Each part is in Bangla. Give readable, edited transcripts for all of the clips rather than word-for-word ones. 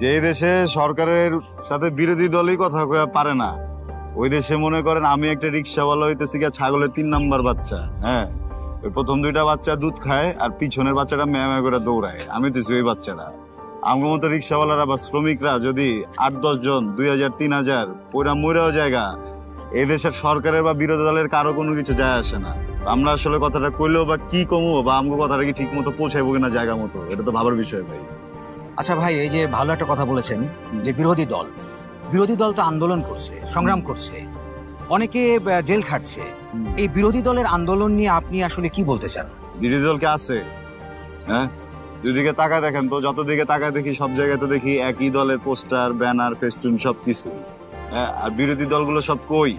যে দেশে সরকারের সাথে বিরোধী দলই কথা কয়া পারে না, ওই দেশে মনে করেন আমি একটা রিক্সাওয়ালা হইতেছি গিয়া ছাগলের 3 নাম্বার বাচ্চা। হ্যাঁ, ওই প্রথম 2টা বাচ্চা দুধ খায় আর পিছনের বাচ্চাটা ম্যামা করে দৌড়ায়, আমি হইতেছি ওই বাচ্চাটা। আমার মতো রিক্সাওয়ালারা বা শ্রমিকরা যদি 8-10 জন 2000-3000 পুরা মরেও জায়গা, এই দেশের সরকারের বা বিরোধী দলের কারো কোনো কিছু যায় আসে না। তো আমরা আসলে কথাটা কইলেও বা কি কমবো বা আমগো কথাটা কি ঠিক মতো পৌঁছাইবো কিনা জায়গা মতো, এটা তো ভাবার বিষয় ভাই। আচ্ছা ভাই, এই যে ভালো একটা কথা বলেছেন যে বিরোধী দল তো আন্দোলন করছে, সংগ্রাম করছে, অনেকে জেল খাটছে। এই বিরোধী দলের আন্দোলন নিয়ে আপনি আসলে কি বলতে চান? বিরোধী দল কে আছে? হ্যাঁ, দুদিকে তাকায় দেখেন তো, যত দিকে তাকায় দেখি সব জায়গায় তো দেখি একই দলের পোস্টার, ব্যানার, ফেস্টুন সবকিছু। হ্যাঁ, আর বিরোধী দলগুলো সব কই?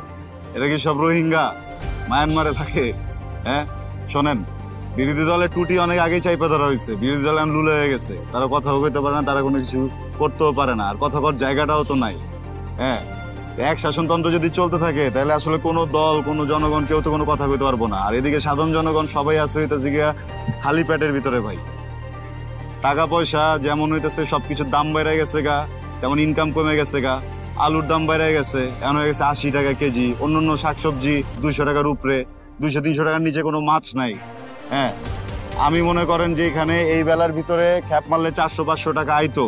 এরা কি সব রোহিঙ্গা মায়ানমারে থাকে? হ্যাঁ, শোনেন, বিরোধী দলের টুটি অনেক আগেই চাইপা ধরা হয়েছে। বিরোধী দল এখন লুলে হয়ে গেছে, তারা কথাও কইতে পারে না, তারা কোনো কিছু করতেও পারে না, আর কথা কর জায়গাটাও তো নাই। হ্যাঁ, তো এক শাসনতন্ত্র যদি চলতে থাকে তাহলে আসলে কোনো দল, কোনো জনগণ কেউ তো কোনো কথা কইতে পারবো না। আর এদিকে সাধারণ জনগণ সবাই আছে হইতেছে গিয়া খালি পেটের ভিতরে ভাই। টাকা পয়সা যেমন হইতেছে সবকিছুর দাম বেড়ে গেছে গা, তেমন ইনকাম কমে গেছে গা। আলুর দাম বেড়ে গেছে, এখন হয়ে গেছে 80 টাকা কেজি। অন্যান্য শাকসবজি 200 টাকার উপরে, 200-300 টাকার নিচে কোনো মাছ নাই। হ্যাঁ, আমি মনে করেন যে এখানে এই বেলার ভিতরে খ্যাপ মারলে 400-500 টাকা আইতো,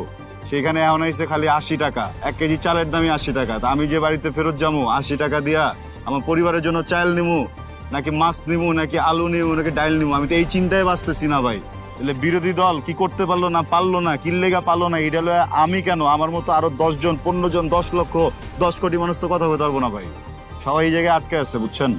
সেখানে এখন আইছে খালি 80 টাকা। 1 কেজি চালের দামই 80 টাকা। তা আমি যে বাড়িতে ফেরত যাবো 80 টাকা দিয়া আমার পরিবারের জন্য চাল নিমু, নাকি মাছ নিমু, নাকি আলু নিমু, নাকি ডাইল নিমু, আমি তো এই চিন্তায় বাঁচতেছি না ভাই। তাহলে বিরোধী দল কি করতে পারলো না, পারলো না, কি লেগা পারলো না, এটা লয়ে আমি কেন, আমার মতো আরো 10 জন, 15 জন, 10 লক্ষ, 10 কোটি মানুষ তো কথা বলতে পারবো না ভাই। সবাই এই জায়গায় আটকে আছে, বুঝছেন?